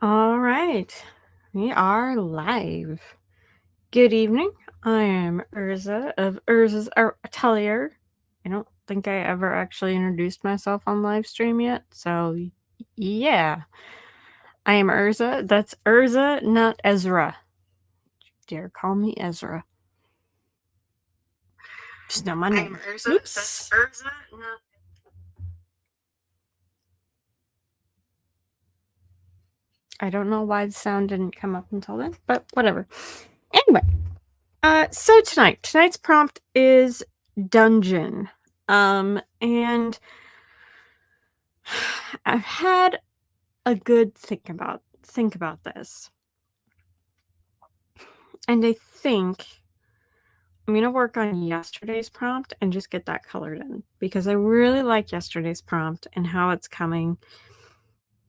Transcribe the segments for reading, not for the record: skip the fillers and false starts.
All right, we are live. Good evening. I am Urza of Urza's Art Atelier. I don't think I ever actually introduced myself on live stream yet, so yeah. I am Urza. That's Urza, not Ezra. Dare call me Ezra. It's not my name. I am Urza. Oops. That's Urza, not. I don't know why the sound didn't come up until then, but whatever. Anyway, so tonight's prompt is dungeon. And I've had a good think about this. And I think I'm going to work on yesterday's prompt and just get that colored in because I really like yesterday's prompt and how it's coming.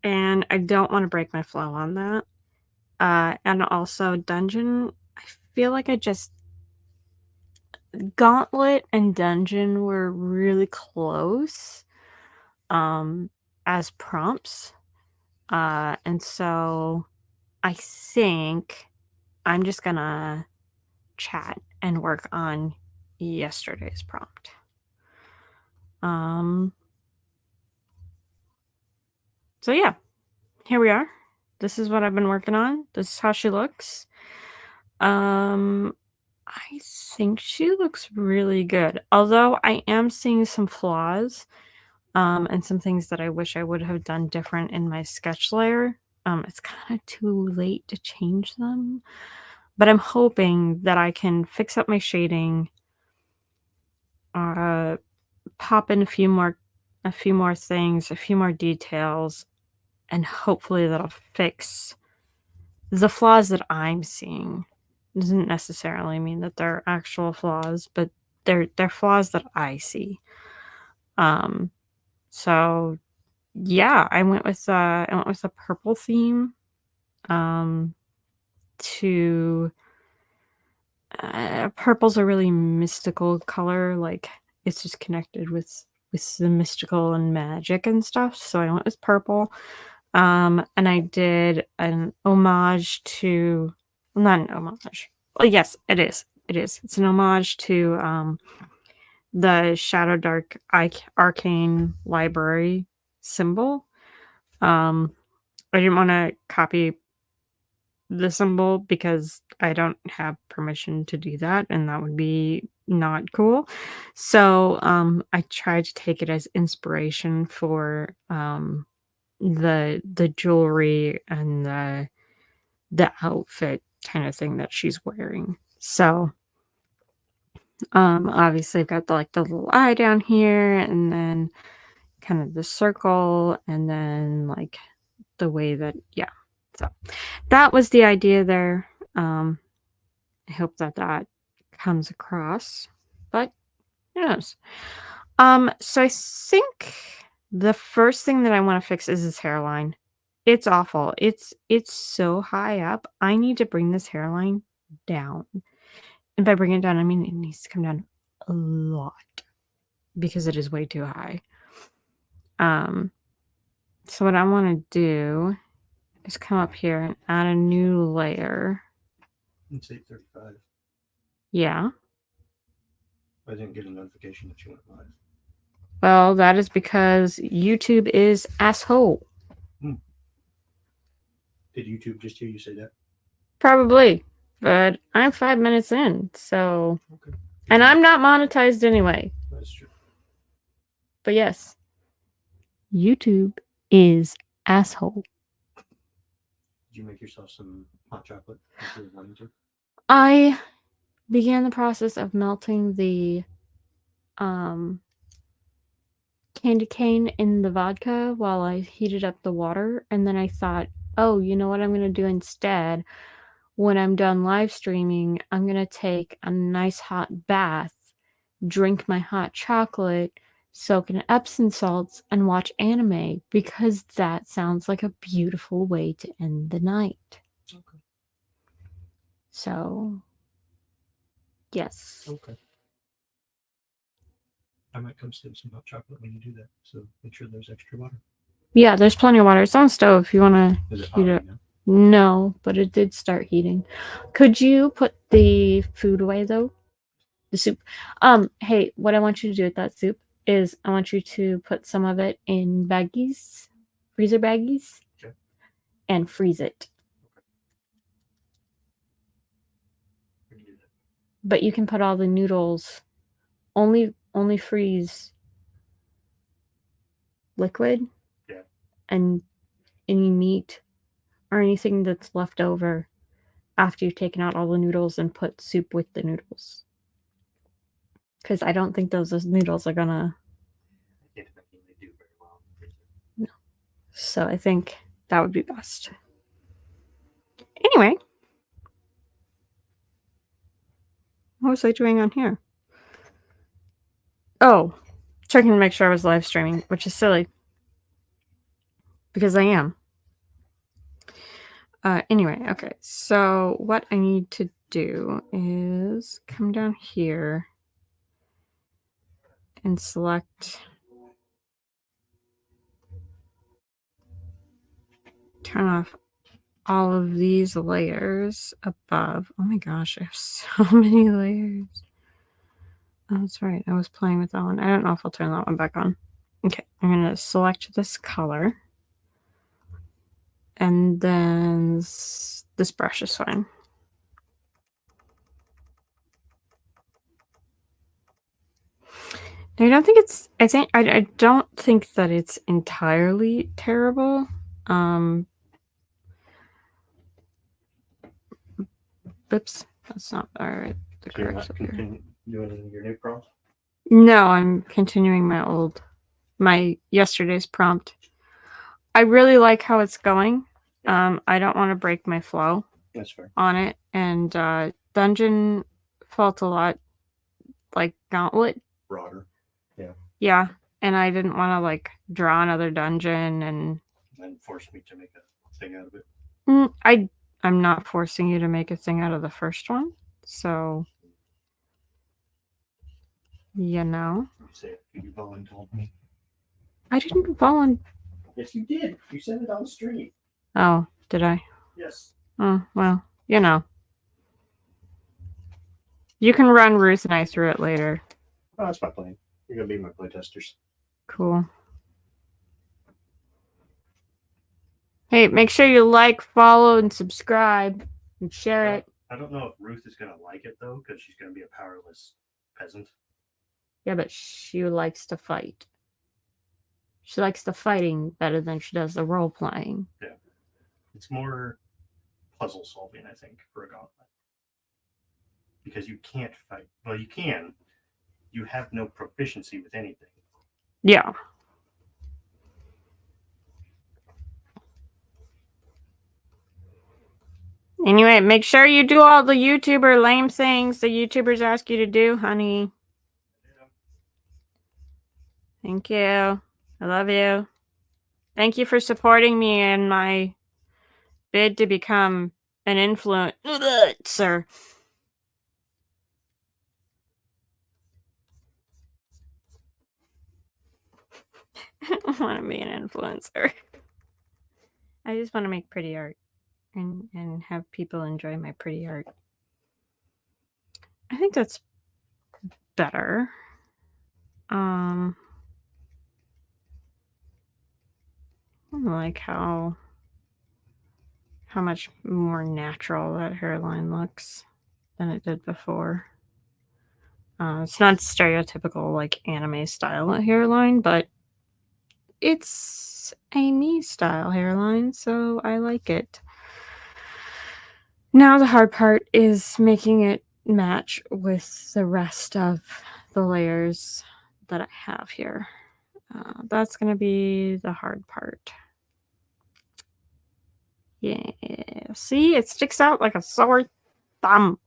And I don't want to break my flow on that. And also dungeon, I feel like Gauntlet and dungeon were really close as prompts. And so I think I'm just gonna chat and work on yesterday's prompt. So yeah, here we are. This is what I've been working on. This is how she looks. I think she looks really good. Although I am seeing some flaws, and some things that I wish I would have done different in my sketch layer. It's kind of too late to change them, but I'm hoping that I can fix up my shading, pop in a few more things, a few more details, and hopefully that'll fix the flaws that I'm seeing. Doesn't necessarily mean that they're actual flaws, but they're flaws that I see. So yeah, I went with a purple theme. Purple's a really mystical color, like it's just connected with the mystical and magic and stuff. So I went with purple. And I did an homage to, well, not an homage. Well, yes, it is. It's an homage to the Shadowdark Arcane Library symbol. I didn't want to copy the symbol because I don't have permission to do that, and that would be not cool. So I tried to take it as inspiration for the jewelry and the outfit kind of thing that she's wearing. So obviously I've got the little eye down here, and then kind of the circle, and then like the way that, yeah. So that was the idea there. I hope that comes across, but who knows? So I think the first thing that I want to fix is his hairline. It's awful. It's so high up. I need to bring this hairline down. And by bringing it down, I mean it needs to come down a lot because it is way too high. So what I want to do is come up here and add a new layer. It's 8:35. Yeah. I didn't get a notification that you went live. Well, that is because YouTube is asshole. Did YouTube just hear you say that? Probably. But I'm 5 minutes in, so... Okay. And I'm not monetized anyway. That's true. But yes. YouTube is asshole. Did you make yourself some hot chocolate if you were wanting to? I began the process of melting the candy cane in the vodka while I heated up the water, and then I thought, oh, you know what I'm going to do instead? When I'm done live streaming, I'm going to take a nice hot bath, drink my hot chocolate, soak in Epsom salts, and watch anime, because that sounds like a beautiful way to end the night. Okay. So, yes. Okay. I might come sip some hot chocolate when you do that, so make sure there's extra water. Yeah, there's plenty of water. It's on the stove if you want to heat it up. No, but it did start heating. Could you put the food away though? The soup. Hey, what I want you to do with that soup is I want you to put some of it in baggies, freezer baggies, Okay. and freeze it. We can do that. But you can put all the noodles. Only freeze liquid. Yeah. And any meat or anything that's left over after you've taken out all the noodles and put soup with the noodles. Because I don't think those noodles are gonna. I can't imagine they do very well. No. So I think that would be best. Anyway, what was I doing on here? Oh, checking to make sure I was live streaming, which is silly because I am. Anyway, okay. So what I need to do is come down here and select. Turn off all of these layers above. Oh my gosh, I have so many layers. Oh, that's right. I was playing with that one. I don't know if I'll turn that one back on. Okay, I'm going to select this color. And then this brush is fine. I don't think it's, I don't think that it's entirely terrible. Oops, that's not all right. The So you're not correct here. doing your new prompt? No, I'm continuing my yesterday's prompt. I really like how it's going. I don't want to break my flow. That's fair. On it, and dungeon felt a lot like Gauntlet. Broader. Yeah. Yeah, and I didn't want to like draw another dungeon and force me to make a thing out of it. I'm not forcing you to make a thing out of the first one, so you know. You say you told me. I didn't volunteer. Yes, you did. You said it on the stream. Oh, did I? Yes. Oh well, you know. You can run Ruth and I through it later. Oh, that's my plan. You're gonna be my playtesters. Cool. Hey, make sure you like, follow, and subscribe, and share it. I don't know if Ruth is gonna like it though, because she's gonna be a powerless peasant. Yeah, but she likes to fight. She likes the fighting better than she does the role playing. Yeah. It's more puzzle solving, I think, for a gauntlet. Because you can't fight. Well, you can. You have no proficiency with anything. Yeah. Anyway, make sure you do all the YouTuber lame things the YouTubers ask you to do, honey. Yeah. Thank you. I love you. Thank you for supporting me in my bid to become an influencer. I don't want to be an influencer. I just want to make pretty art and have people enjoy my pretty art. I think that's better. I like how much more natural that hairline looks than it did before. It's not stereotypical like anime style hairline, but it's a me style hairline, so I like it. Now the hard part is making it match with the rest of the layers that I have here. That's going to be the hard part. Yeah, see, it sticks out like a sore thumb.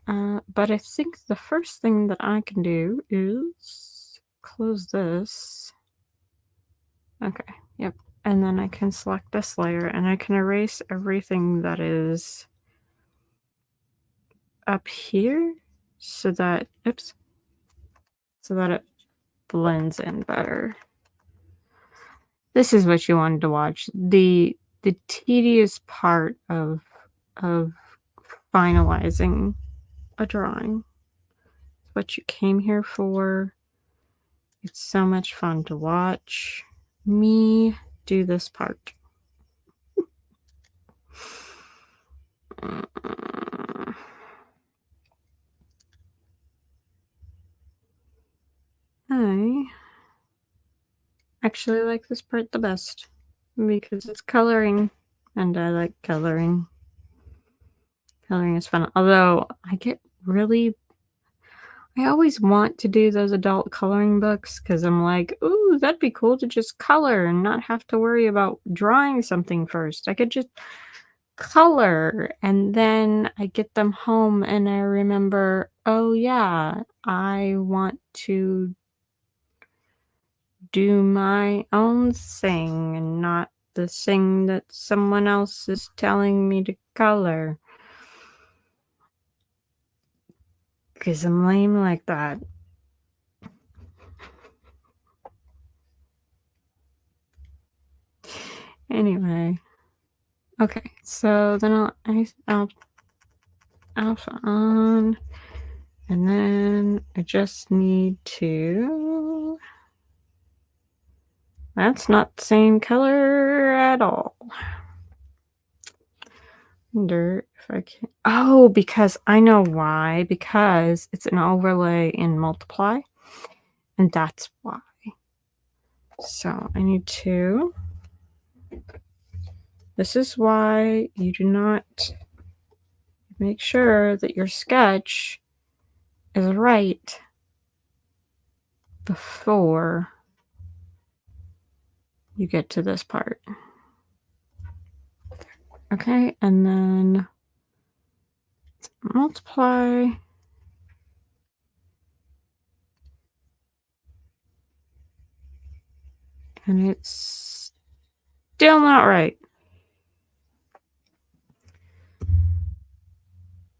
But I think the first thing that I can do is close this. Okay, yep. And then I can select this layer and I can erase everything that is up here so that, oops, so that it blends in better. This is what you wanted to watch. The the tedious part of finalizing a drawing. What you came here for. It's so much fun to watch me do this part. I actually like this part the best because it's coloring and I like coloring. Coloring is fun. Although I always want to do those adult coloring books because I'm like, ooh, that'd be cool to just color and not have to worry about drawing something first. I could just color and then I get them home and I remember, oh yeah, I want to do my own thing and not the thing that someone else is telling me to color. Because I'm lame like that. Anyway. Okay, so then I'll alpha on, and then I just need to. That's not the same color at all. Wonder if I can. Oh, because I know why. Because it's an overlay in multiply, and that's why. So I need to. This is why you do not make sure that your sketch is right before you get to this part. Okay, and then multiply. And it's still not right.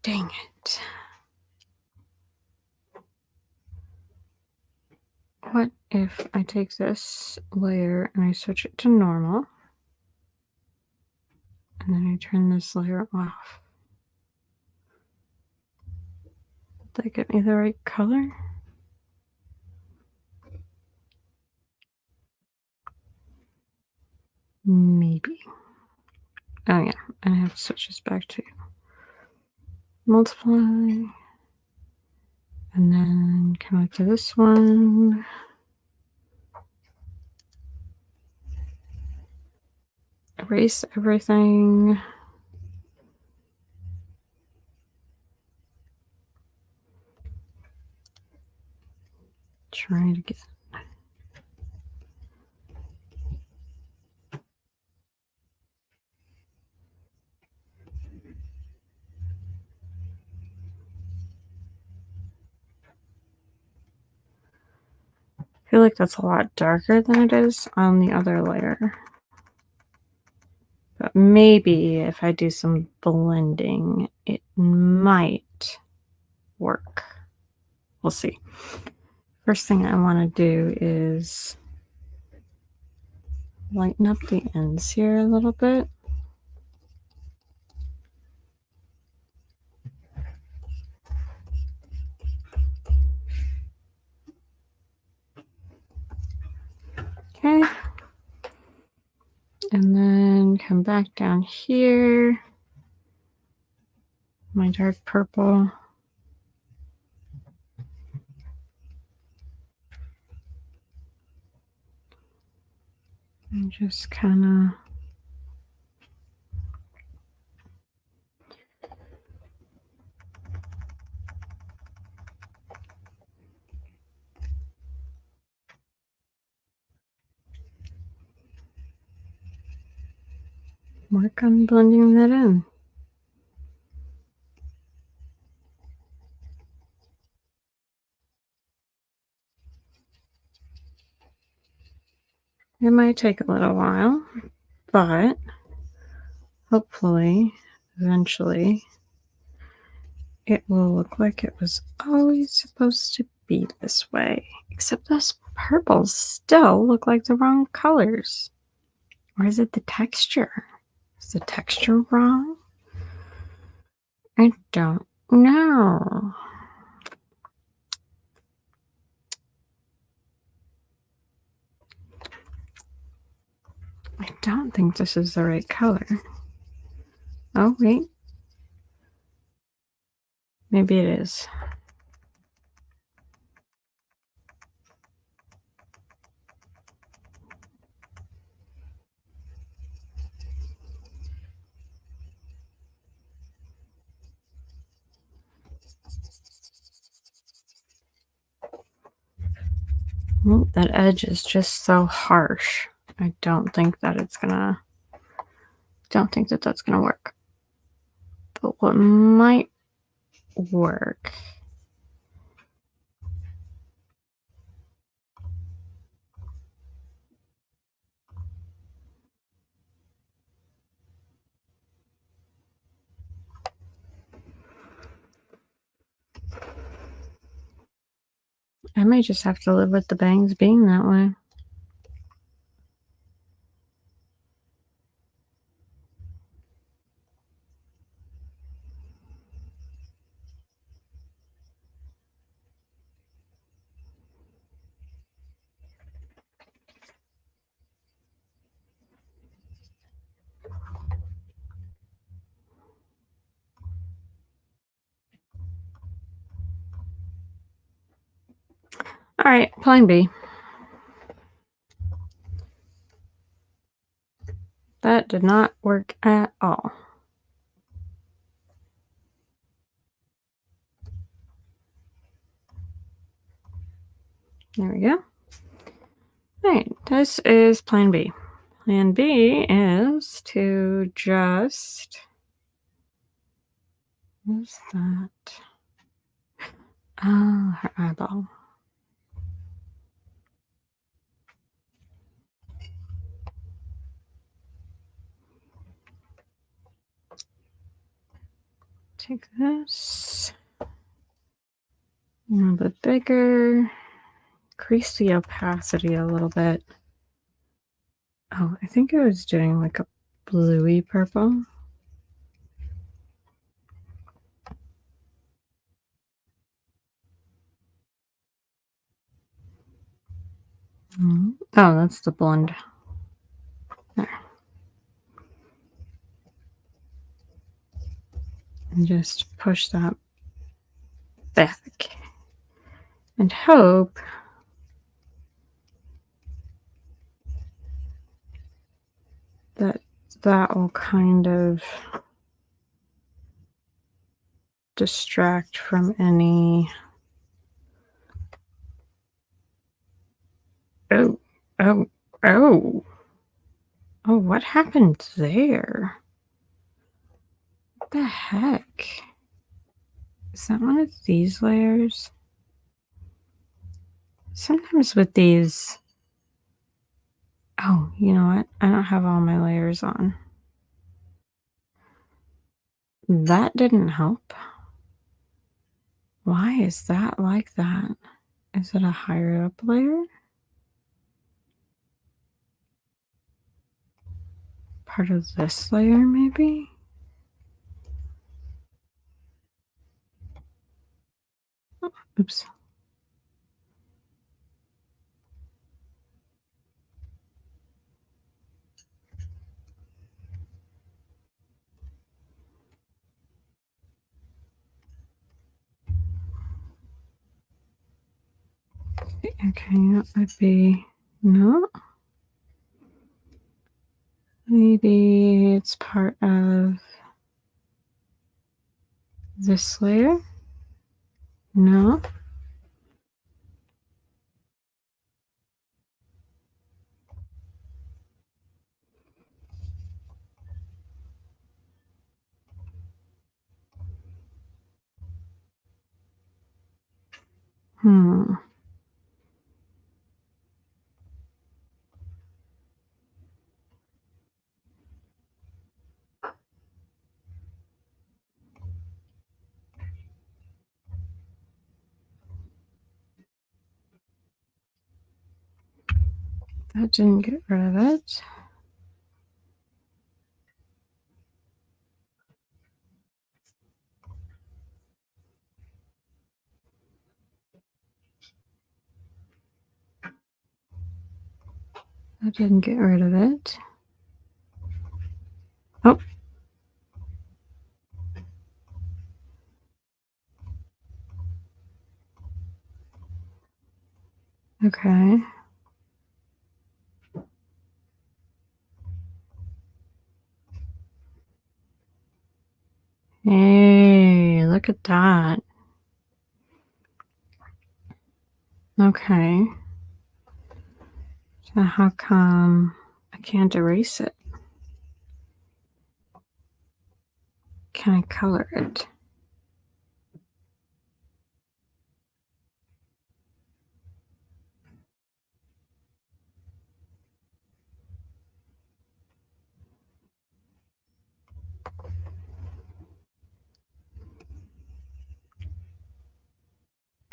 Dang it. What if I take this layer and I switch it to normal? And then I turn this layer off. Did that get me the right color? Maybe. Oh yeah, and I have to switch this back to multiply. And then come back to this one. Erase everything. Try it again. I feel like that's a lot darker than it is on the other layer. But maybe if I do some blending, it might work. We'll see. First thing I want to do is lighten up the ends here a little bit. Okay. And then come back down here. My dark purple. And just kind of work on blending that in. It might take a little while, but hopefully, eventually, it will look like it was always supposed to be this way. Except those purples still look like the wrong colors. Or is it the texture? Is the texture wrong? I don't know. I don't think this is the right color. Oh, wait. Maybe it is. Oh, that edge is just so harsh. I don't think that it's gonna, don't think that that's gonna work. But what might work, I might just have to live with the bangs being that way. All right, plan B. That did not work at all. There we go. All right, this is plan B. Plan B is to just, what's that? Oh, her eyeball. Take this, a little bit bigger, increase the opacity a little bit. Oh, I think I was doing like a bluey purple. Oh, that's the blend. There. And just push that back and hope that that will kind of distract from any. Oh, oh, oh. Oh, what happened there? What the heck? Is that one of these layers? Sometimes with these. Oh, you know what? I don't have all my layers on. That didn't help. Why is that like that? Is it a higher up layer? Part of this layer, maybe? Oops. Okay, that would be, no. Maybe it's part of this layer? No. Hmm. That didn't get rid of it. That didn't get rid of it. Oh. Okay. Hey, look at that. Okay. So how come I can't erase it? Can I color it?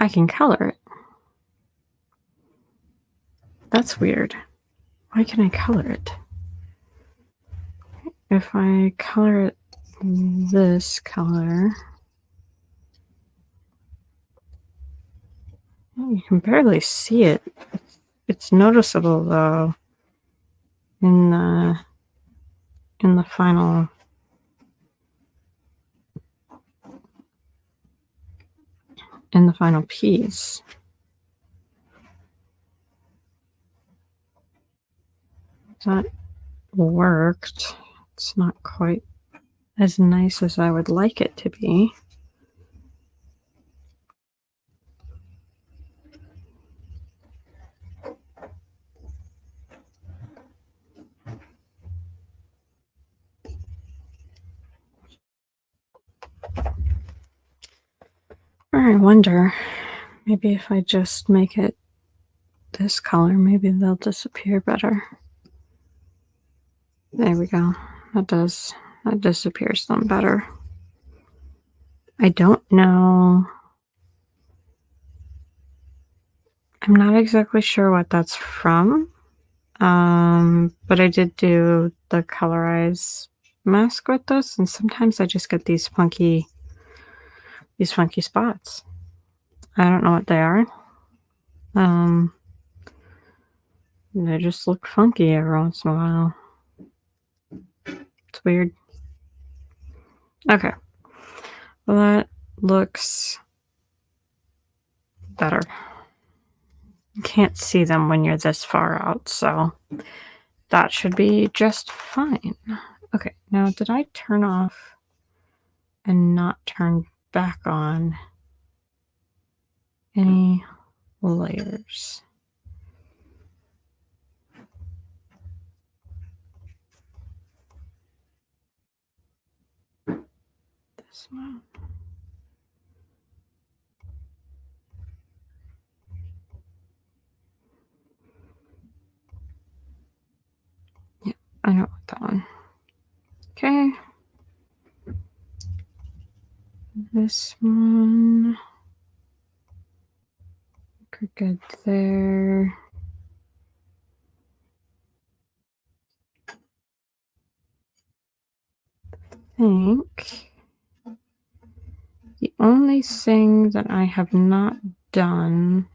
I can color it. That's weird. Why can I color it? If I color it this color, you can barely see it. It's noticeable though in the final piece. That worked. It's not quite as nice as I would like it to be. Or I wonder, maybe if I just make it this color, maybe they'll disappear better. There we go. That disappears them better. I don't know. I'm not exactly sure what that's from. But I did do the colorize mask with this, and sometimes I just get these funky spots. I don't know what they are. They just look funky every once in a while. It's weird. Okay. Well, that looks better. You can't see them when you're this far out, so that should be just fine. Okay, now did I turn off and not turn back on any layers? This one. Yeah, I don't want that one. Okay. This one. Could get there. I think the only thing that I have not done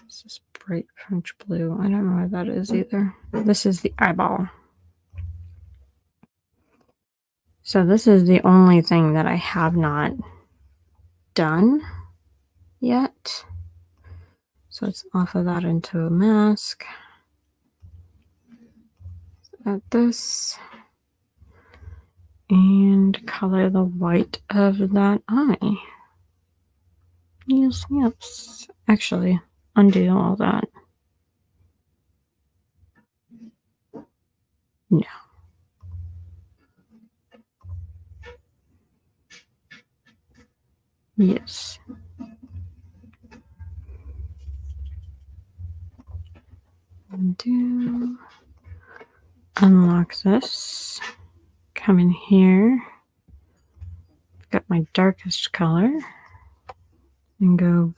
is this bright French blue. I don't know what that is either. This is the eyeball. So this is the only thing that I have not done yet. So let's offer that into a mask. Add this. And color the white of that eye. Yes, yes. Actually, undo all that. No. Yes. Undo. Unlock this. Come in here. Got my darkest color. And go.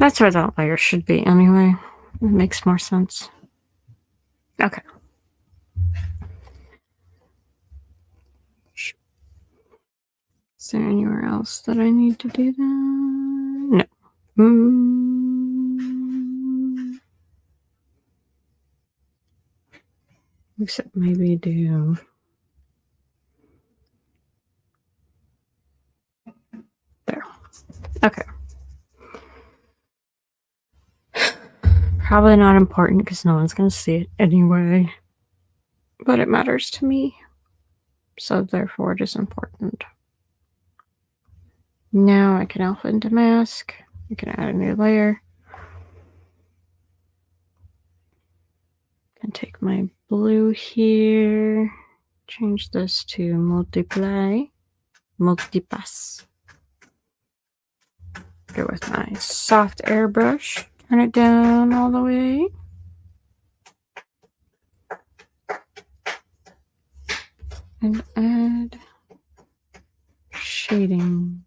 That's where that layer should be anyway. It makes more sense. Okay. Is there anywhere else that I need to do that? No. Except maybe do. There. Okay. Probably not important because no one's going to see it anyway. But it matters to me. So therefore it is important. Now I can alpha into mask. I can add a new layer. And take my blue here. Change this to multipass. Go with my soft airbrush. Turn it down all the way. And add shading.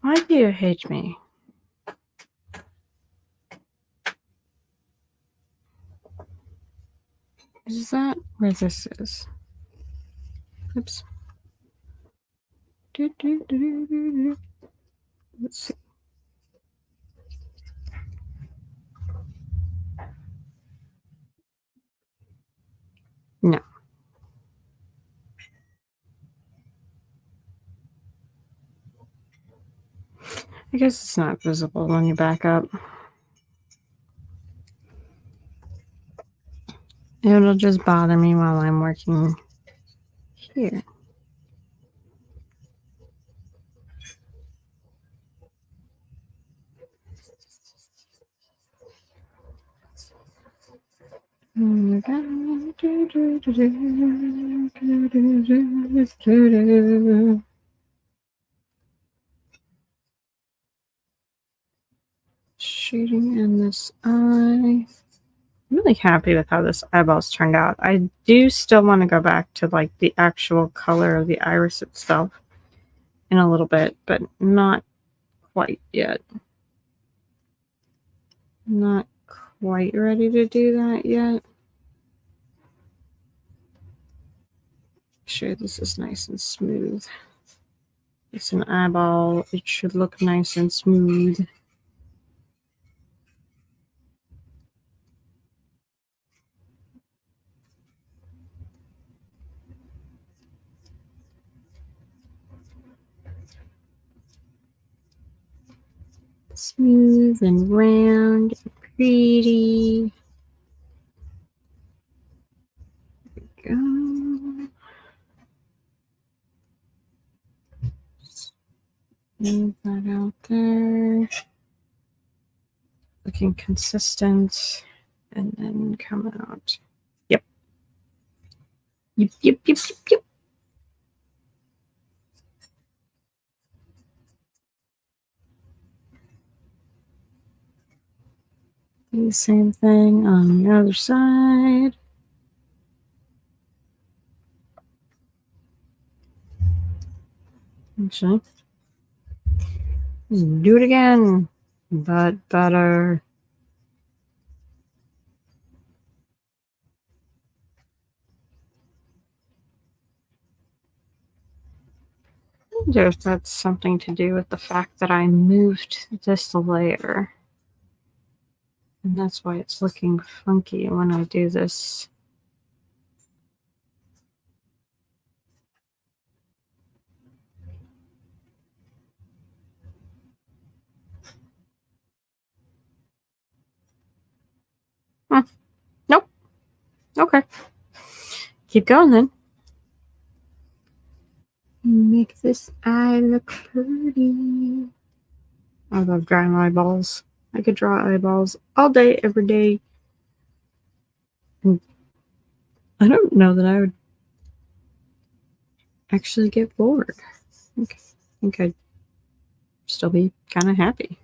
Why do you hate me? Is that where this is? Oops. Let's see. No. I guess it's not visible when you back up. It'll just bother me while I'm working here. Shading in this eye. I'm really happy with how this eyeball's turned out. I do still want to go back to like the actual color of the iris itself in a little bit, but not quite yet. Not quite ready to do that yet. Make sure this is nice and smooth. It's an eyeball. It should look nice and smooth. Smooth and round and pretty. There we go. Move that out there. Looking consistent. And then come out. Yep. Yep, yep, yep, yep, yep. Do the same thing on the other side. Actually, do it again, but better. I wonder if that's something to do with the fact that I moved this layer. And that's why it's looking funky when I do this. Nope. Okay. Keep going then. Make this eye look pretty. I love drawing eyeballs. I could draw eyeballs all day, every day. And I don't know that I would actually get bored. I think I'd still be kind of happy.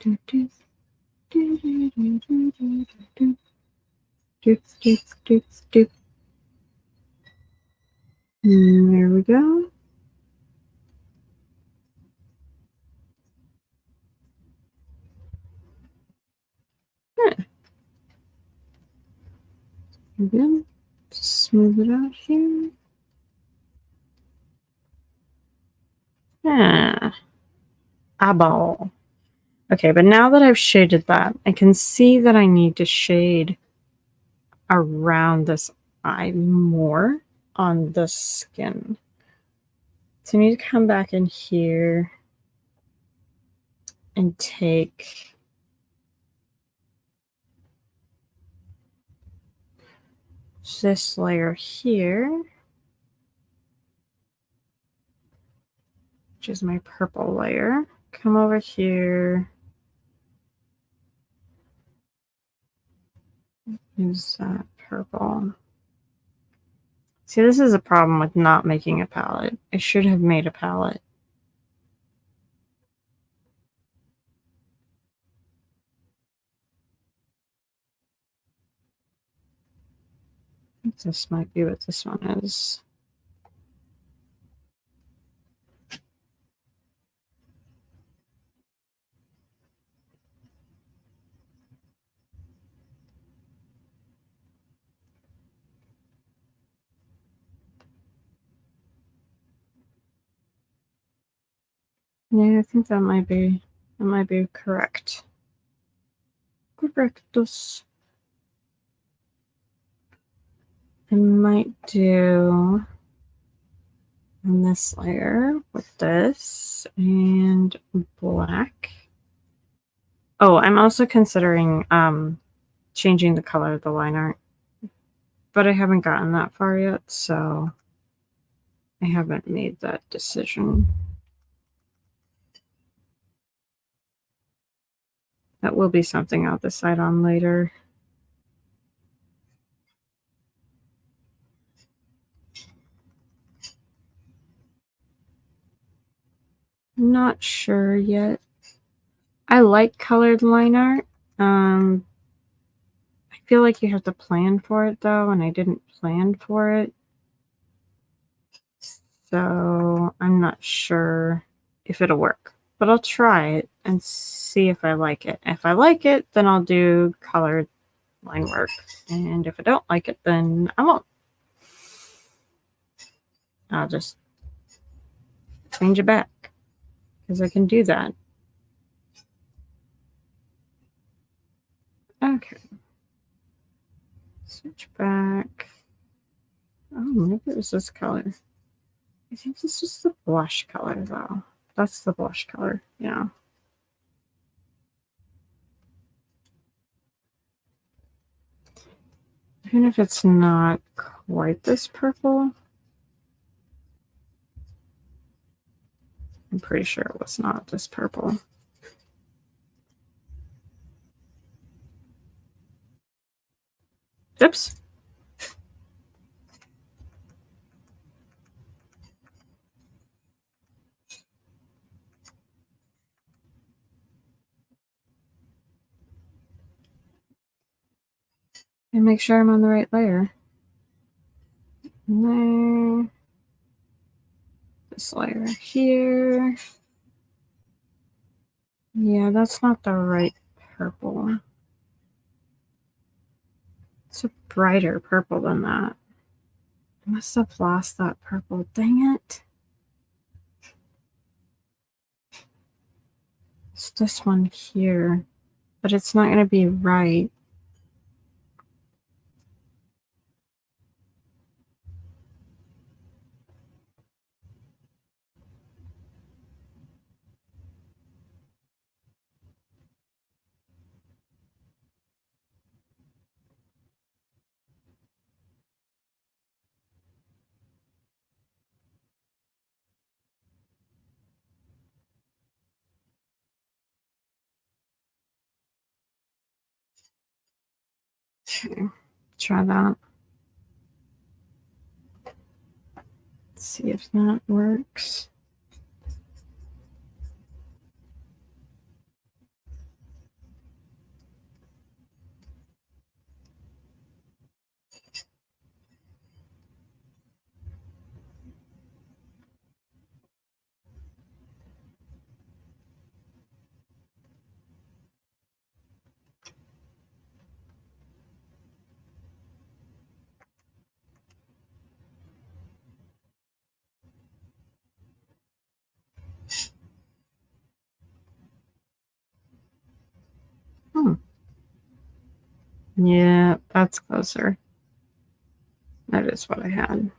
There we go. Again, smooth it out here. Eyeball. Okay, but now that I've shaded that, I can see that I need to shade around this eye more on the skin. So I need to come back in here and take this layer here, which is my purple layer. Come over here. Use that purple. See, this is a problem with not making a palette. I should have made a palette. This might be what this one is. Yeah, I think that might be correct. Correctus. I might do on this layer with this and black. Oh, I'm also considering changing the color of the line art, but I haven't gotten that far yet, so I haven't made that decision. That will be something I'll decide on later. Not sure yet. I like colored line art. I feel like you have to plan for it though, and I didn't plan for it. So I'm not sure if it'll work, but I'll try it and see if I like it. If I like it, then I'll do colored line work. And if I don't like it, then I won't. I'll just change it back because I can do that. Okay. Switch back. Oh, maybe it was this color. I think this was the blush color though. That's the blush color, yeah. Even if it's not quite this purple. I'm pretty sure it was not this purple. Oops. And make sure I'm on the right layer. There. This layer here. Yeah, that's not the right purple. It's a brighter purple than that. I must have lost that purple. Dang it. It's this one here, but it's not going to be right. Okay, try that. Let's see if that works. Yeah, that's closer. That is what I had.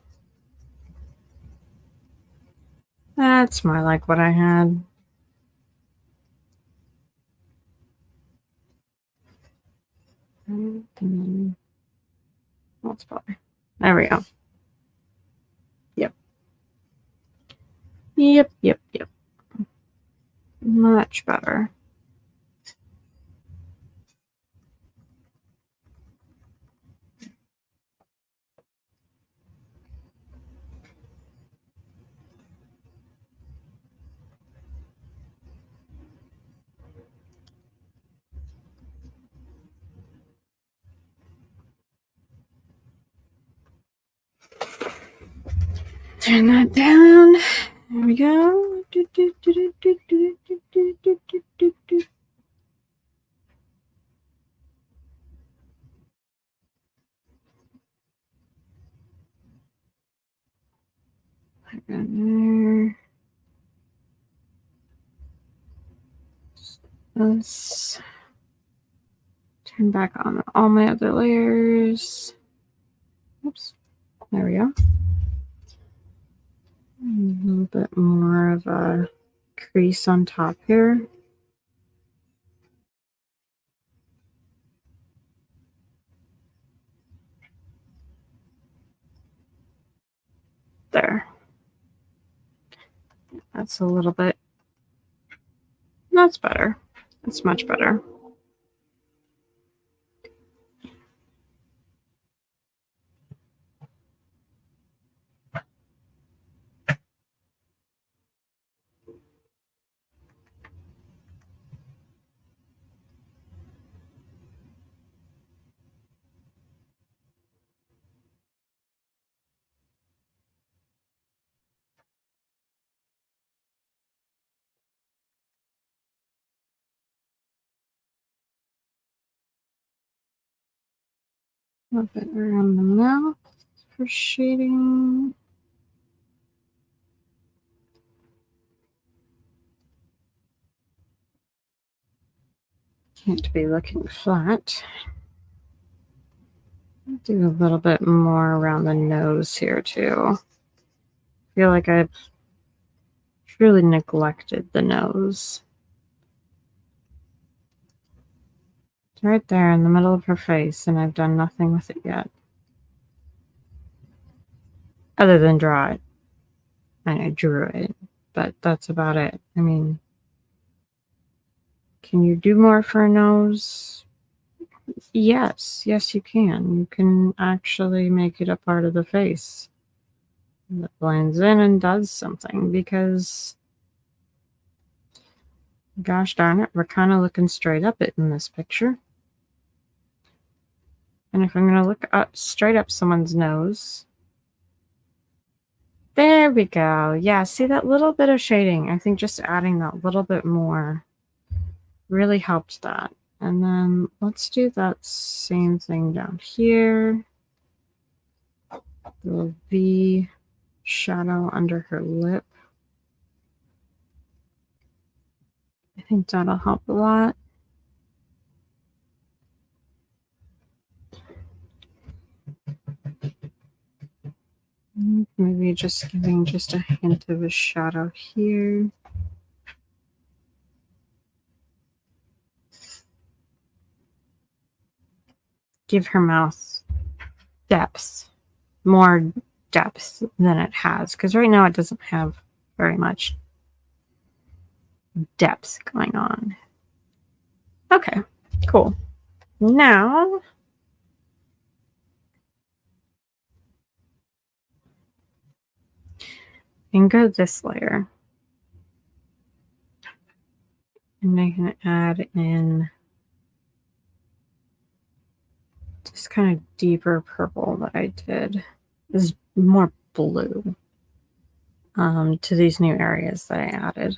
That's more like what I had. That's better. There we go. Yep. Yep, yep, yep. Much better. Turn that down. There we go. There. Let's turn back on all my other layers. Oops. There we go. A little bit more of a crease on top here. There. That's a little bit. That's better. That's much better. A little bit around the mouth for shading. Can't be looking flat. Do a little bit more around the nose here too. I feel like I've truly neglected the nose. It's right there in the middle of her face, and I've done nothing with it yet. Other than draw it. And I drew it, but that's about it. I mean, can you do more for a nose? Yes, yes, you can. You can actually make it a part of the face that blends in and does something because, gosh darn it, we're kind of looking straight up it in this picture. And if I'm going to look up straight up someone's nose, there we go. Yeah, see that little bit of shading? I think just adding that little bit more really helped that. And then let's do that same thing down here. Little V shadow under her lip. I think that'll help a lot. Maybe just giving just a hint of a shadow here. Give her mouth depth, more depth than it has, because right now it doesn't have very much depth going on. Okay, cool. Now and go this layer. And I can add in this kind of deeper purple that I did. This is more blue to these new areas that I added.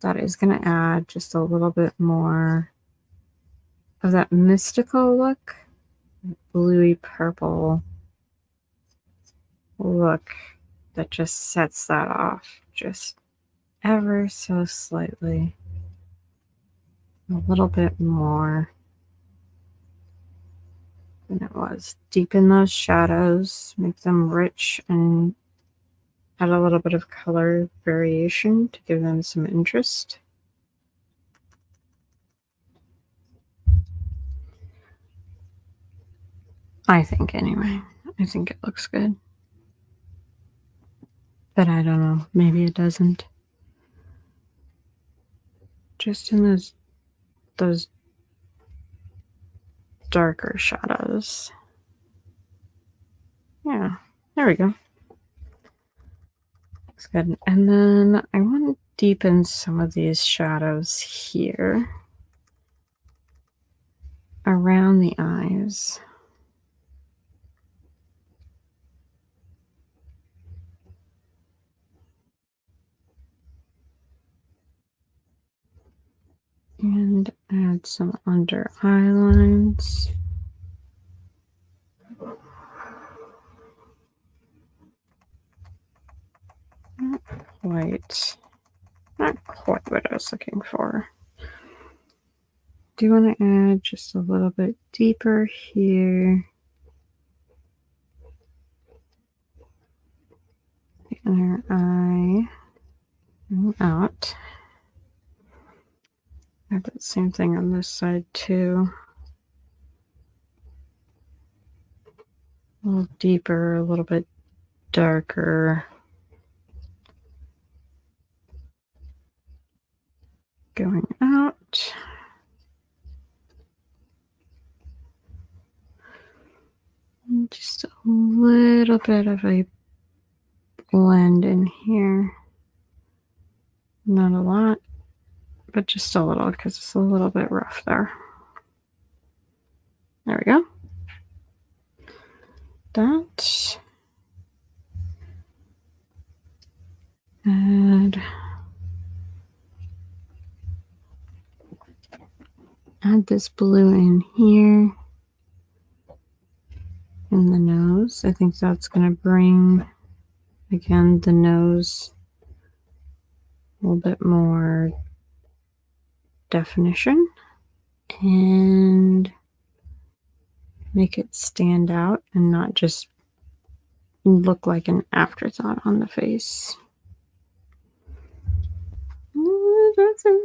That is going to add just a little bit more of that mystical look, bluey purple look that just sets that off just ever so slightly. A little bit more. than it was. Deepen those shadows, make them rich, and add a little bit of color variation to give them some interest. I think, anyway. I think it looks good. But I don't know. Maybe it doesn't. Just in those darker shadows. Yeah, there we go. Looks good. And then I want to deepen some of these shadows here around the eyes. And add some under eye lines. Not quite what I was looking for. Do you want to add just a little bit deeper here? The inner eye and out. Add that same thing on this side too. A little deeper, a little bit darker. Going out. And just a little bit of a blend in here. Not a lot, but just a little because it's a little bit rough there. There we go. That. Add this blue in here in the nose. I think that's going to bring, again, the nose a little bit more definition and make it stand out and not just look like an afterthought on the face.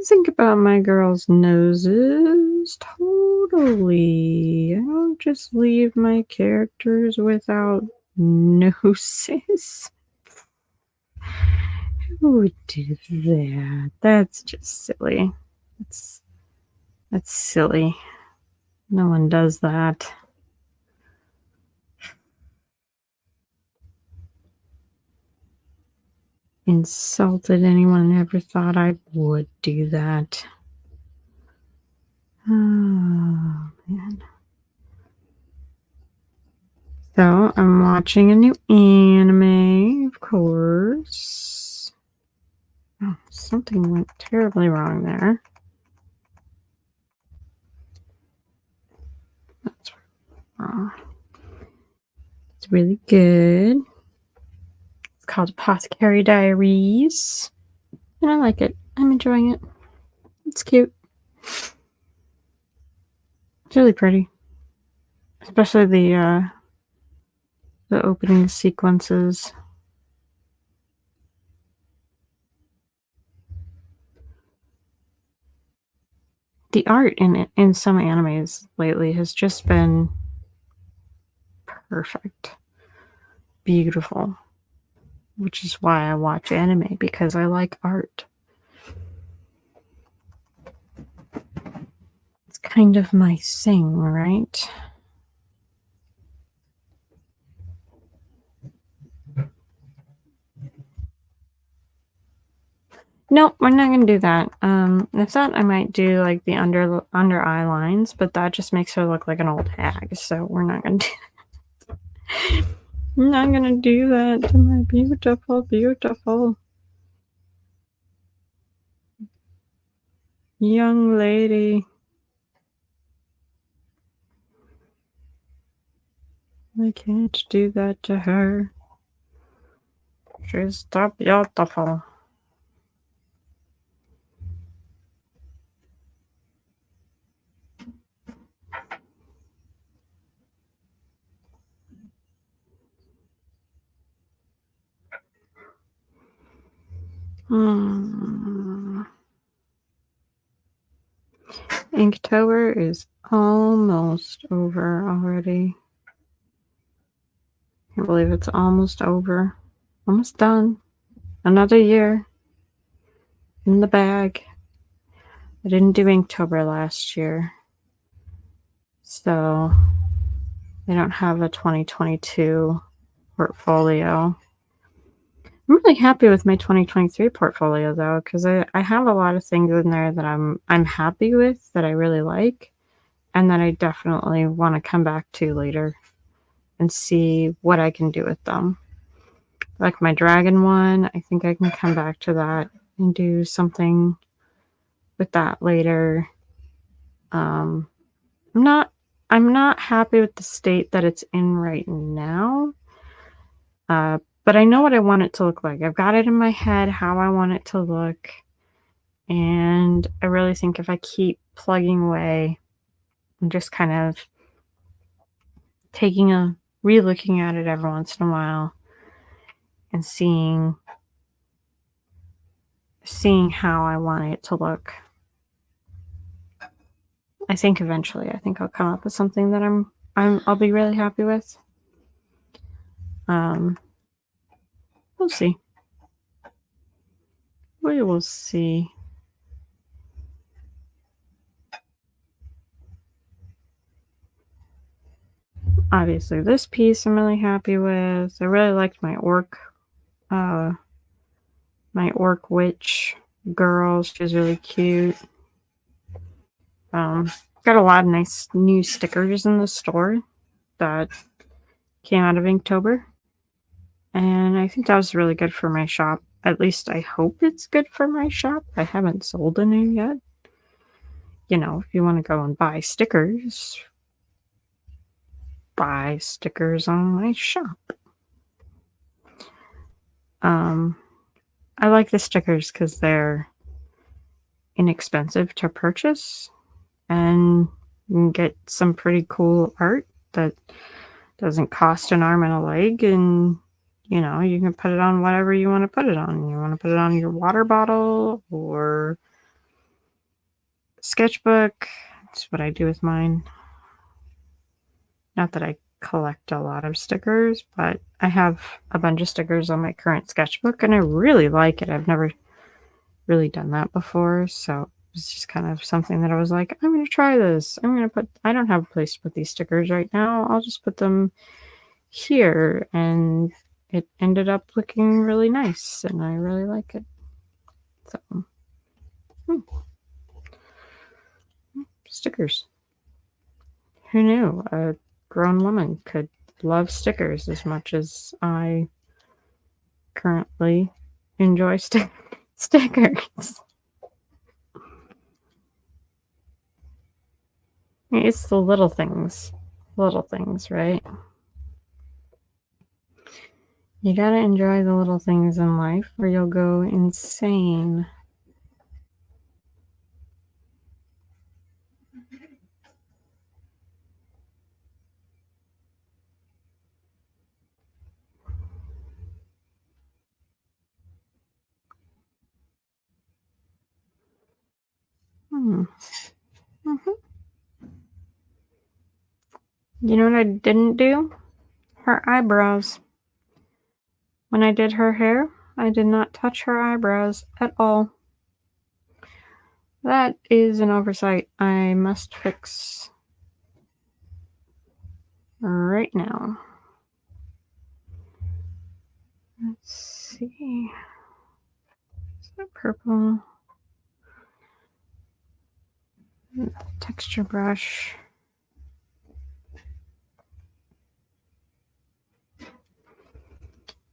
Think about my girls' noses. Totally. I don't just leave my characters without noses. Who would do that? That's just silly. That's silly. No one does that. Insulted anyone ever thought I would do that. Oh, man. So, I'm watching a new anime, of course. Oh, something went terribly wrong there. That's wrong. It's really good. It's called Apothecary Diaries. And I like it. I'm enjoying it. It's cute. It's really pretty. Especially the opening sequences. The art in some animes lately has just been perfect. Beautiful. Which is why I watch anime, because I like art. It's kind of my thing, right? Nope, we're not gonna do that. If that, I might do like the under eye lines, but that just makes her look like an old hag. So we're not gonna do that. I'm not gonna do that to my beautiful, beautiful young lady. I can't do that to her. She's so beautiful. Inktober is almost over already. I can't believe it's almost over. Almost done. Another year in the bag. I didn't do Inktober last year, so I don't have a 2022 portfolio. I'm really happy with my 2023 portfolio though, because I have a lot of things in there that I'm happy with, that I really like, and that I definitely want to come back to later and see what I can do with them. Like my dragon one, I think I can come back to that and do something with that later. I'm not happy with the state that it's in right now. But I know what I want it to look like. I've got it in my head how I want it to look. And I really think if I keep plugging away and just kind of re-looking at it every once in a while and seeing how I want it to look, I think eventually I'll come up with something that I'll be really happy with. We'll see. We will see. Obviously, this piece I'm really happy with. I really liked my orc witch girl. She's really cute. Got a lot of nice new stickers in the store that came out of Inktober. And I think that was really good for my shop. At least I hope it's good for my shop. I haven't sold any yet. You know, if you want to go and buy stickers on my shop. I like the stickers because they're inexpensive to purchase and you can get some pretty cool art that doesn't cost an arm and a leg, and you know, you can put it on whatever you want to put it on. You want to put it on your water bottle or sketchbook. That's what I do with mine. Not that I collect a lot of stickers, but I have a bunch of stickers on my current sketchbook and I really like it. I've never really done that before, so it's just kind of something that I was like, I'm going to try this. I don't have a place to put these stickers right now. I'll just put them here, and it ended up looking really nice and I really like it. So stickers. Who knew a grown woman could love stickers as much as I currently enjoy stickers? It's the little things, right? You gotta enjoy the little things in life or you'll go insane. You know what I didn't do? Her eyebrows. When I did her hair, I did not touch her eyebrows at all. That is an oversight I must fix right now. Let's see. Is that purple? Texture brush.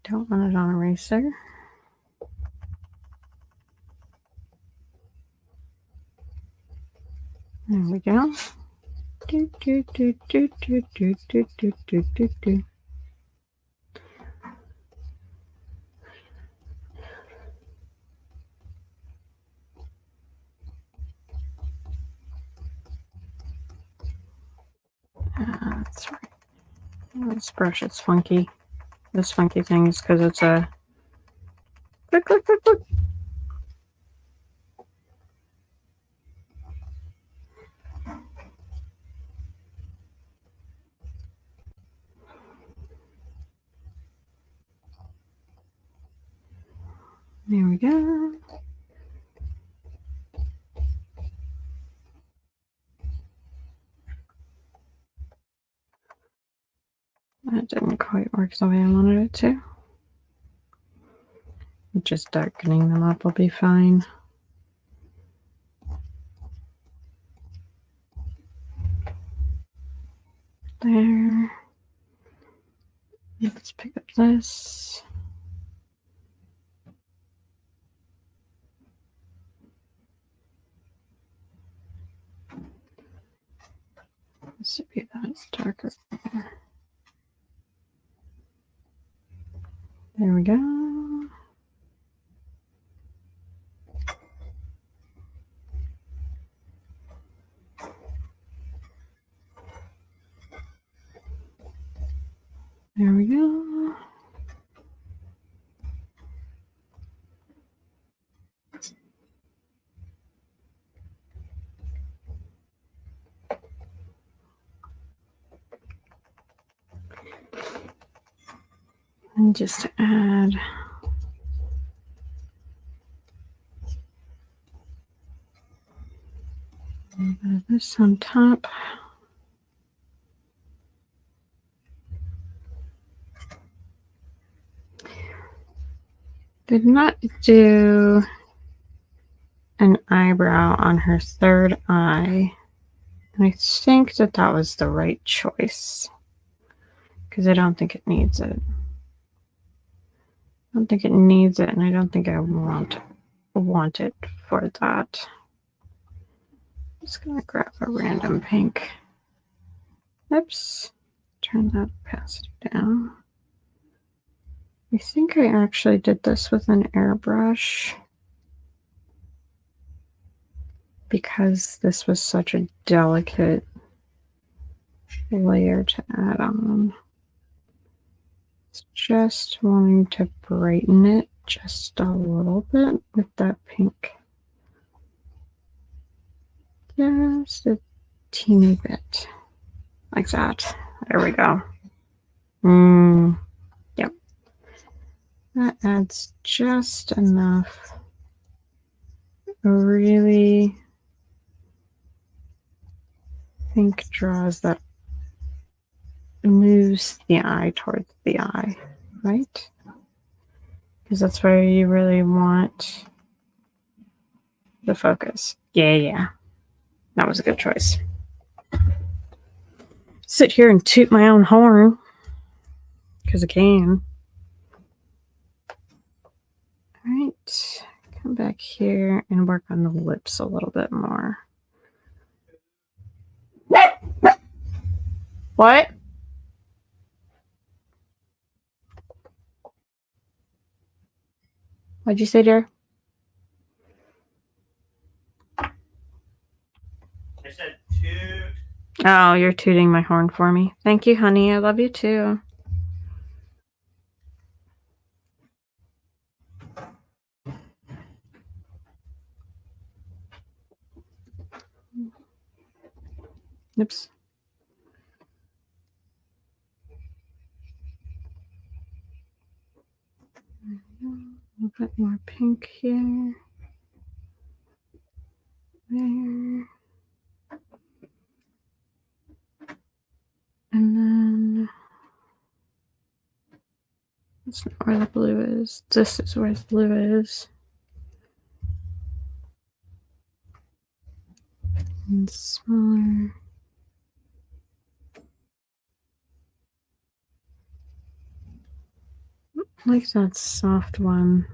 Don't want it on eraser. There we go. Do, do, do, do, do, do, do, do, do, do, do. That's right. This brush is funky. This funky thing is because it's a click, click, click, click. There we go. That didn't quite work the way I wanted it to. Just darkening them up will be fine. There. Let's pick up this. Let's see that it's darker. There we go. There we go. And just to add a little bit of this on top. Did not do an eyebrow on her third eye. And I think that that was the right choice. Because I don't think it needs it. I don't think it needs it, and I don't think I want it for that. I'm just going to grab a random pink. Oops. Turn that opacity down. I think I actually did this with an airbrush because this was such a delicate layer to add on. It's just wanting to brighten it just a little bit with that pink. Just a teeny bit. Like that. There we go. Yep. That adds just enough. Really think draws that, moves the eye towards the eye, right? Because that's where you really want the focus. Yeah. That was a good choice. Sit here and toot my own horn because I can. All right, come back here and work on the lips a little bit more. What? What'd you say, dear? I said toot. Oh, you're tooting my horn for me. Thank you, honey. I love you too. Oops. A little bit more pink here. There. And then that's not where the blue is. This is where the blue is. And smaller. Like that soft one.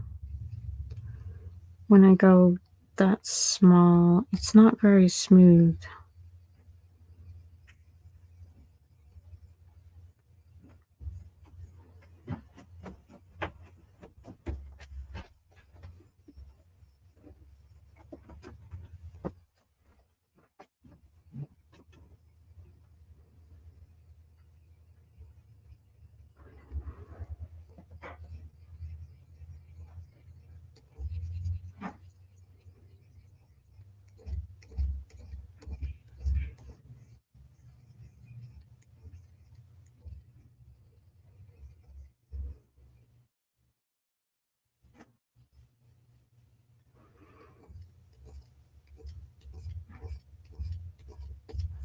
When I go that small, it's not very smooth.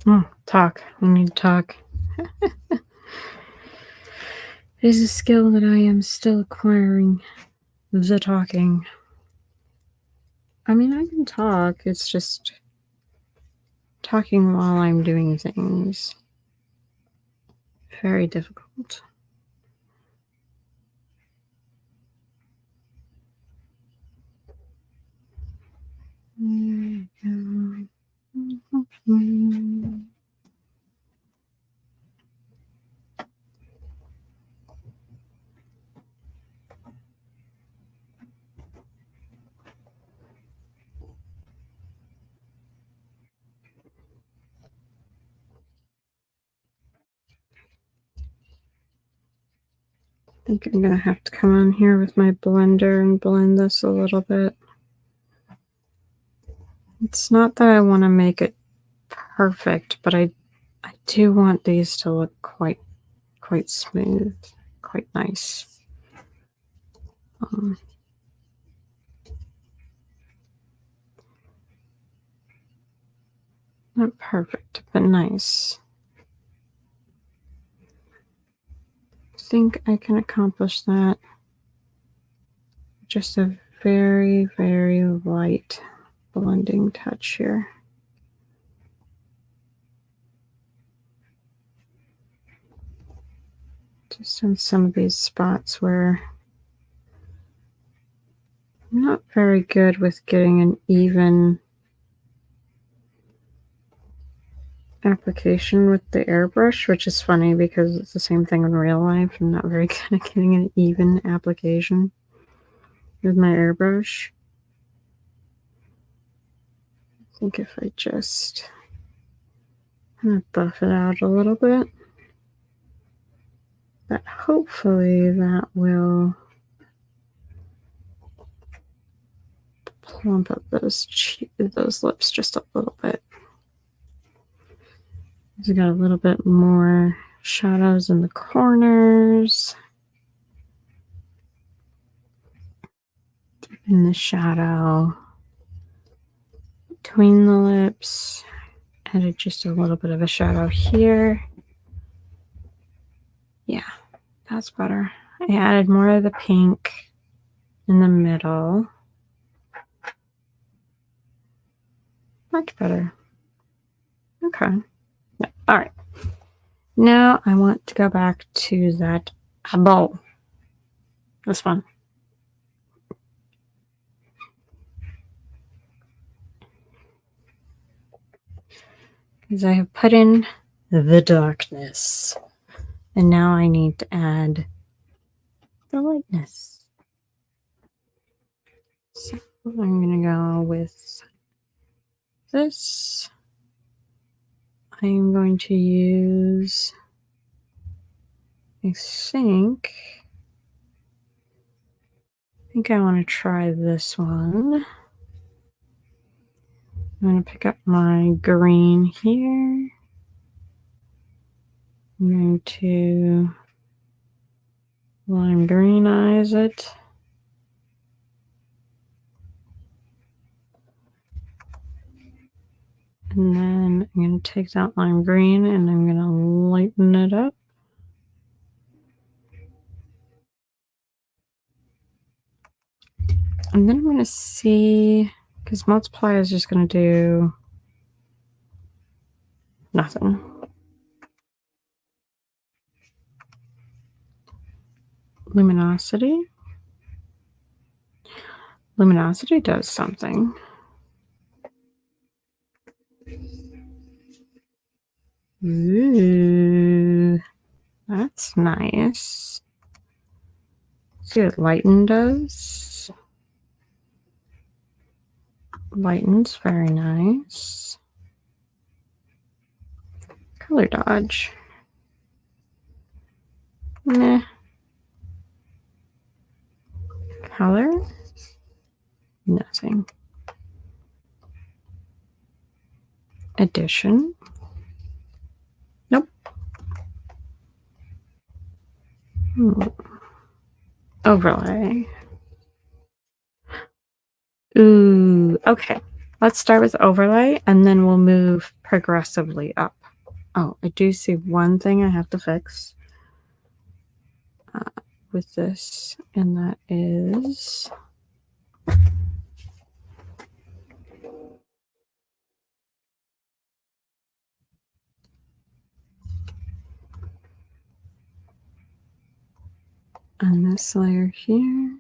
Oh, talk. We need to talk. It is a skill that I am still acquiring. The talking. I mean, I can talk. It's just talking while I'm doing things. Very difficult. There you go. I think I'm going to have to come on here with my blender and blend this a little bit. It's not that I want to make it perfect, but I do want these to look quite smooth, quite nice. Not perfect, but nice. I think I can accomplish that. Just a very, very light blending touch here. Just in some of these spots where I'm not very good with getting an even application with the airbrush, which is funny because it's the same thing in real life. I'm not very good at getting an even application with my airbrush. I think if I just buff it out a little bit, that hopefully that will plump up those lips just a little bit. We got a little bit more shadows in the corners. In the shadow between the lips. Added just a little bit of a shadow here. Yeah, that's better. I added more of the pink in the middle. Much better. Okay. Yeah. All right. Now I want to go back to that bowl. This one. Because I have put in the darkness. And now I need to add the lightness. So I'm going to go with this. I am going to use, I think I want to try this one. I'm going to pick up my green here. I'm going to lime greenize it. And then I'm going to take that lime green and I'm going to lighten it up. And then I'm going to see, because multiply is just going to do nothing. Luminosity. Luminosity does something. Ooh, that's nice. See what lighten does. Lighten's very nice. Color dodge. Meh. Color? Nothing. Addition? Nope. Overlay. Ooh, okay. Let's start with overlay and then we'll move progressively up. Oh, I do see one thing I have to fix with this, and that is on this layer here.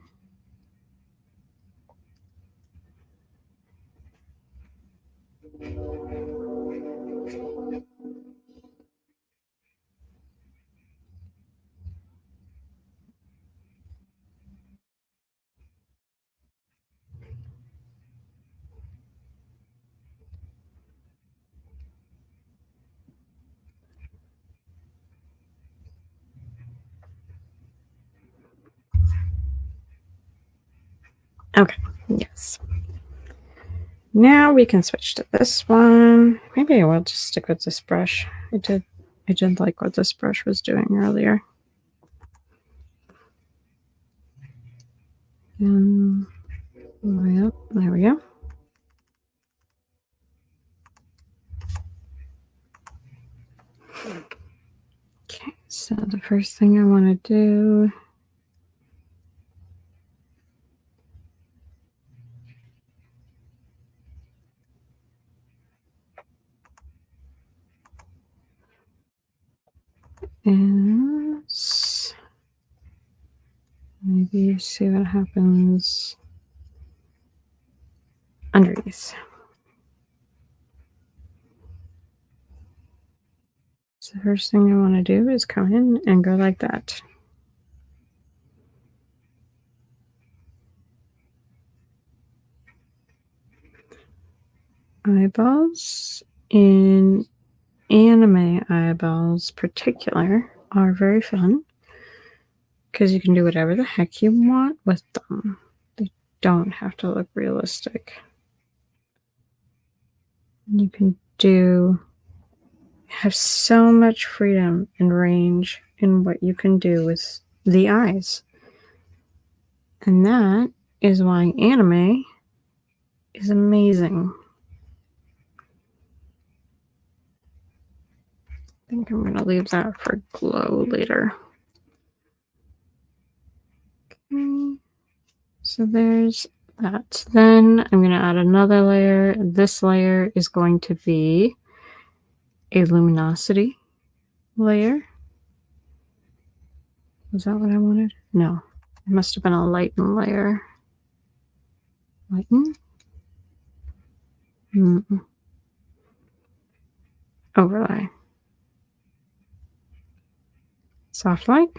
Okay, yes. Now we can switch to this one. Maybe I will just stick with this brush. I did like what this brush was doing earlier. Yep, there we go. Okay, so the first thing I want to do is maybe see what happens under these. So the first thing I want to do is come in and go like that. Eyeballs in anime eyeballs particular are very fun because you can do whatever the heck you want with them. They don't have to look realistic. You can have so much freedom and range in what you can do with the eyes. And that is why anime is amazing. I think I'm going to leave that for glow later. Okay. So there's that. Then I'm going to add another layer. This layer is going to be a luminosity layer. Was that what I wanted? No. It must have been a lighten layer. Lighten? Overlay. Soft light.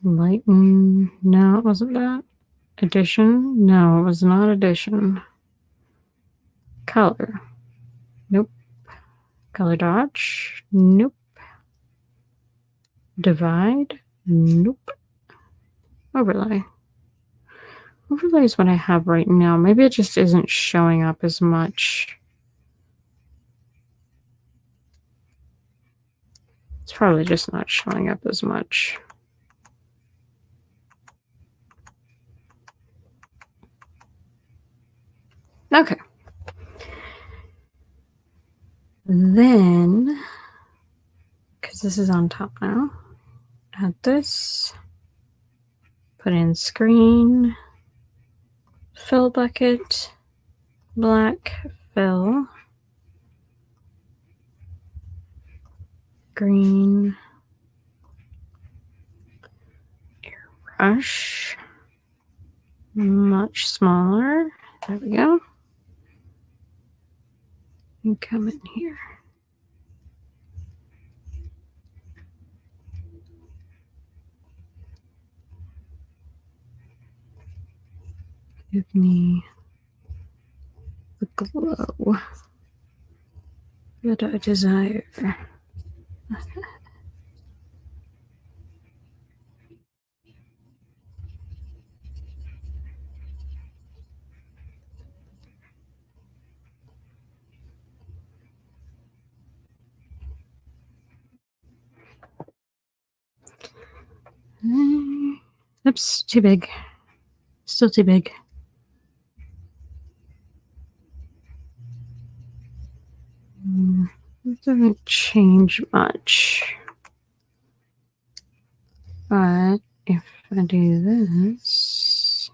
Lighten. No, it wasn't that. Addition. No, it was not addition. Color. Nope. Color dodge. Nope. Divide. Nope. Overlay. Overlay is what I have right now. Maybe it just isn't showing up as much. It's probably just not showing up as much. Okay. Then, because this is on top now, add this, put in screen, fill bucket, black fill, green, airbrush, much smaller. There we go. And come in here. Give me the glow that I desire. Oops, too big. Still too big. It doesn't change much. But if I do this,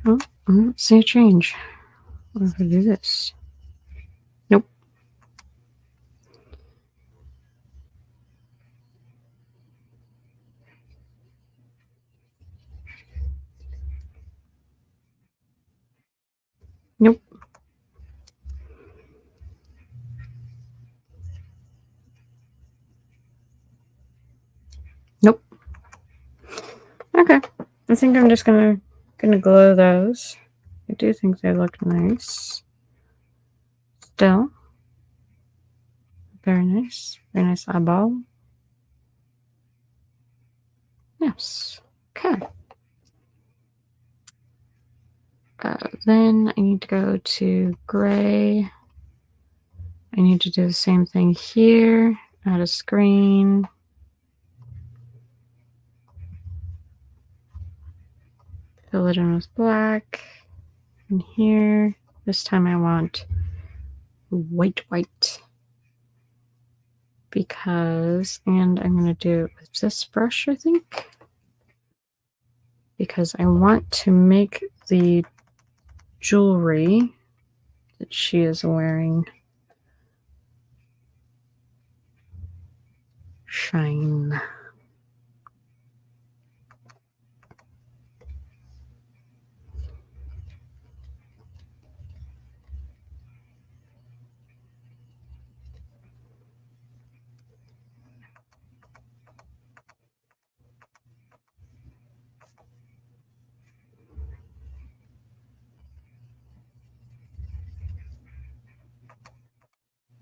oh, I don't see a change. What if I do this? Nope. Nope. Nope. Okay. I think I'm just gonna glow those. I do think they look nice. Still. Very nice. Very nice eyeball. Yes. Okay. Then I need to go to gray. I need to do the same thing here. Add a screen. Fill it in with black. And here, this time I want white. Because, and I'm going to do it with this brush, I think. Because I want to make the jewelry that she is wearing shine.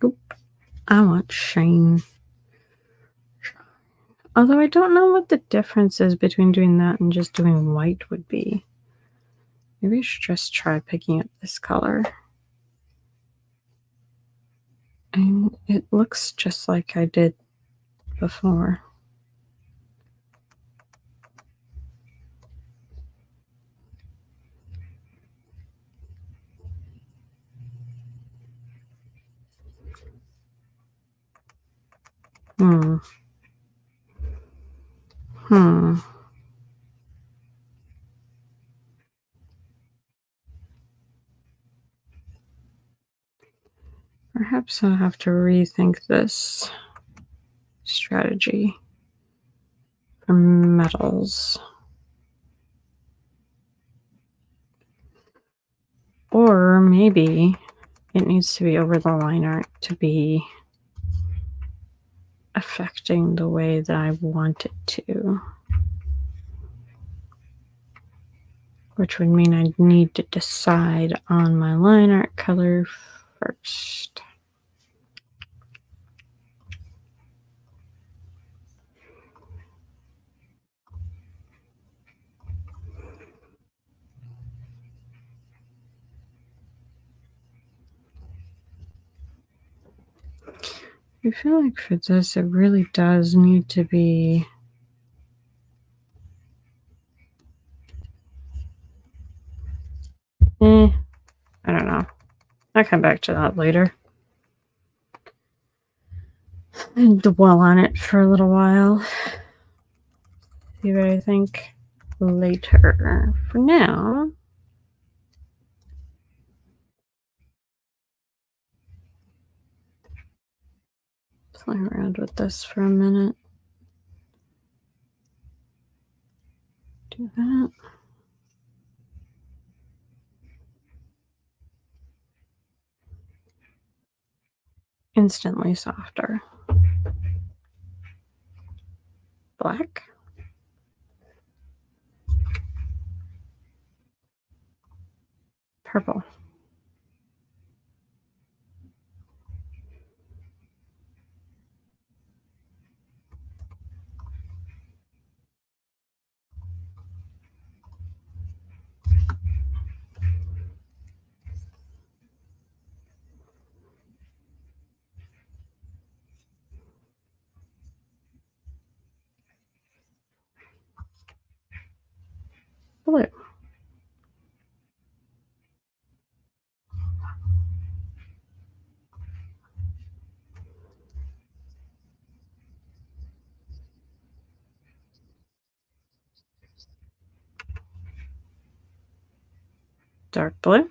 Oop, I want shine. Although I don't know what the difference is between doing that and just doing white would be. Maybe I should just try picking up this color. And it looks just like I did before. Hmm. Perhaps I'll have to rethink this strategy for metals. Or maybe it needs to be over the line art to be affecting the way that I want it to. Which would mean I need to decide on my line art color first. I feel like for this, it really does need to be I don't know. I'll come back to that later and dwell on it for a little while. See what I think later. For now, play around with this for a minute. Do that. Instantly softer. Black. Purple. Blue. Dark blue.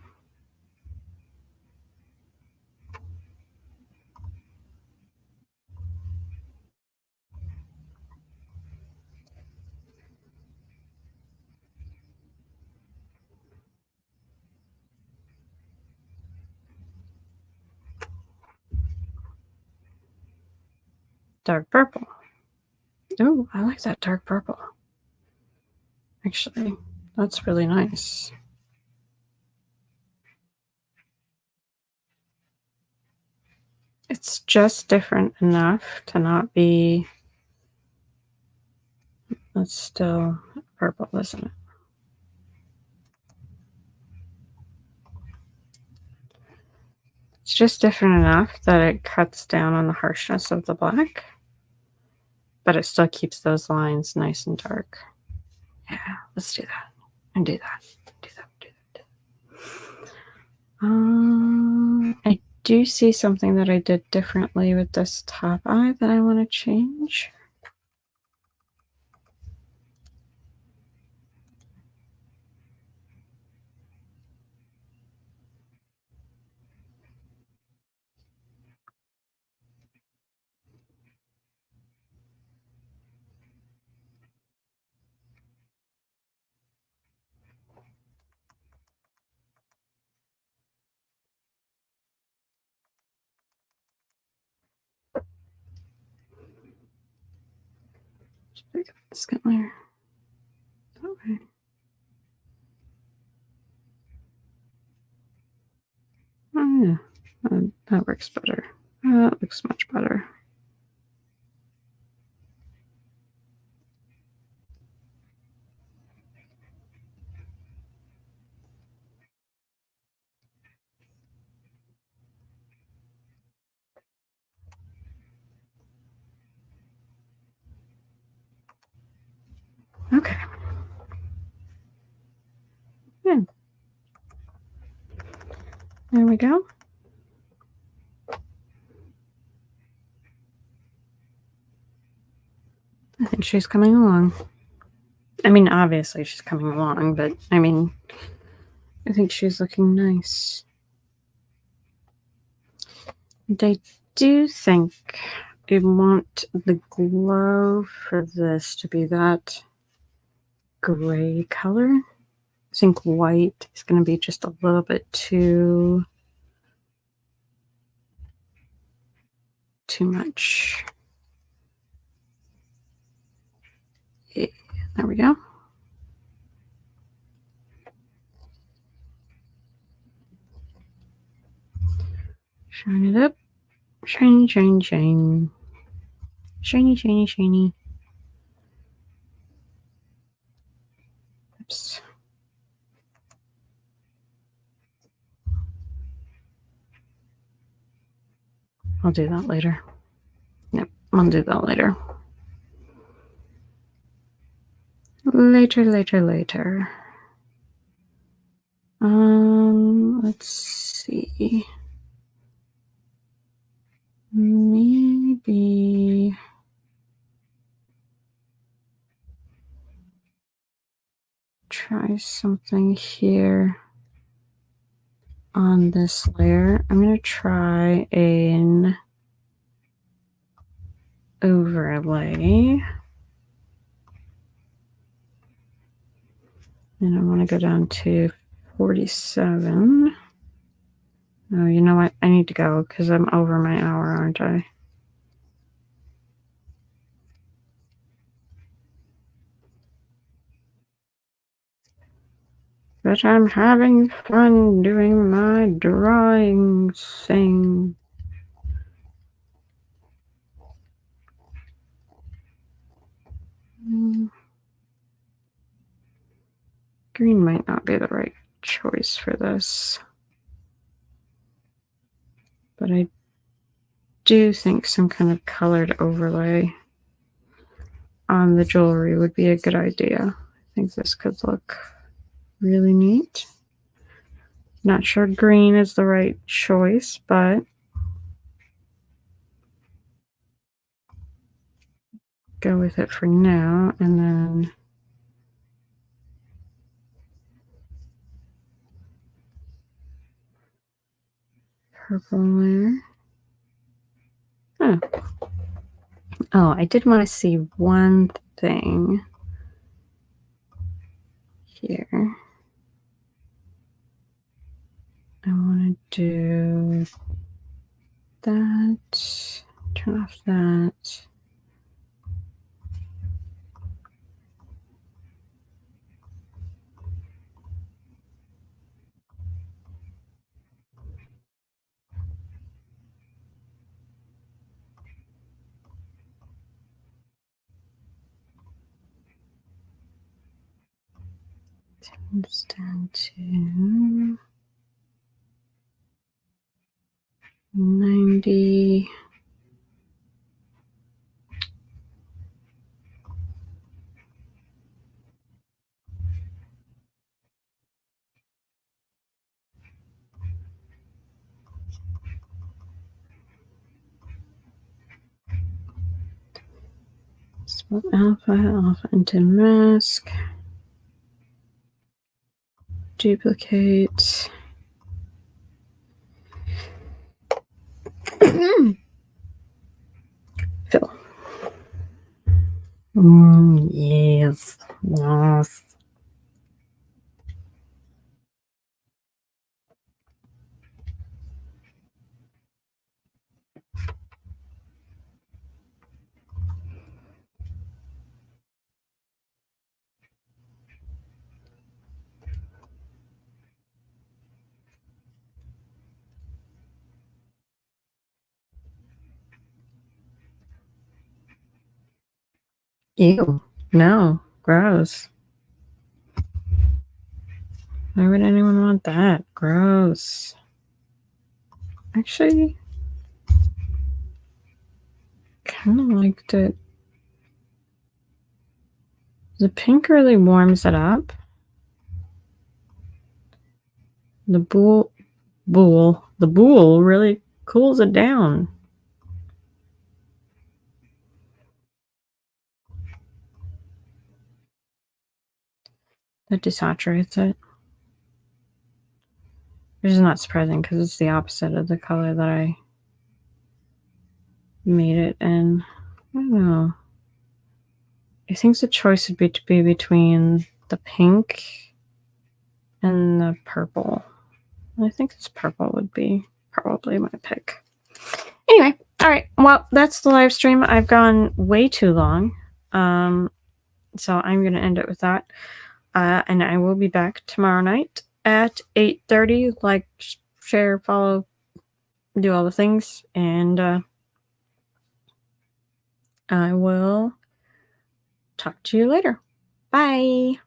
Dark purple. Oh, I like that dark purple. Actually, that's really nice. It's just different enough to not be. That's still purple, isn't it? It's just different enough that it cuts down on the harshness of the black, but it still keeps those lines nice and dark. Yeah, let's do that. And do that. Do that. Do that. I do see something that I did differently with this top eye that I want to change. Just pick up the skin layer. That way. Oh, yeah. That works better. That looks much better. Okay. Yeah. There we go. I think she's coming along. I mean, obviously she's coming along, but I mean, I think she's looking nice. And I do think I want the glow for this to be that gray color. I think white is going to be just a little bit too much. Yeah, there we go. Shine it up. Shiny, shiny, shiny. Shiny, shiny, shiny. Oops. I'll do that later. Yep, I'll do that later. Later. Let's see. Maybe try something here on this layer. I'm going to try an overlay. And I want to go down to 47. Oh, you know what? I need to go because I'm over my hour, aren't I? But I'm having fun doing my drawing thing. Green might not be the right choice for this. But I do think some kind of colored overlay on the jewelry would be a good idea. I think this could look really neat. Not sure green is the right choice, but go with it for now. And then purple there. Huh. Oh, I did want to see one thing here. I want to do that. Turn off that. Turn this down to 90. Spell alpha into mask. Duplicate. Fill. Yes. Yes. Ew. No. Gross. Why would anyone want that? Gross. Actually, kind of liked it. The pink really warms it up. The bool really cools it down. That desaturates it. Which is not surprising because it's the opposite of the color that I made it in. I don't know. I think the choice would be to be between the pink and the purple. I think this purple would be probably my pick. Anyway, all right. Well, that's the live stream. I've gone way too long. So I'm going to end it with that. And I will be back tomorrow night at 8:30. Like, share, follow, do all the things. And I will talk to you later. Bye.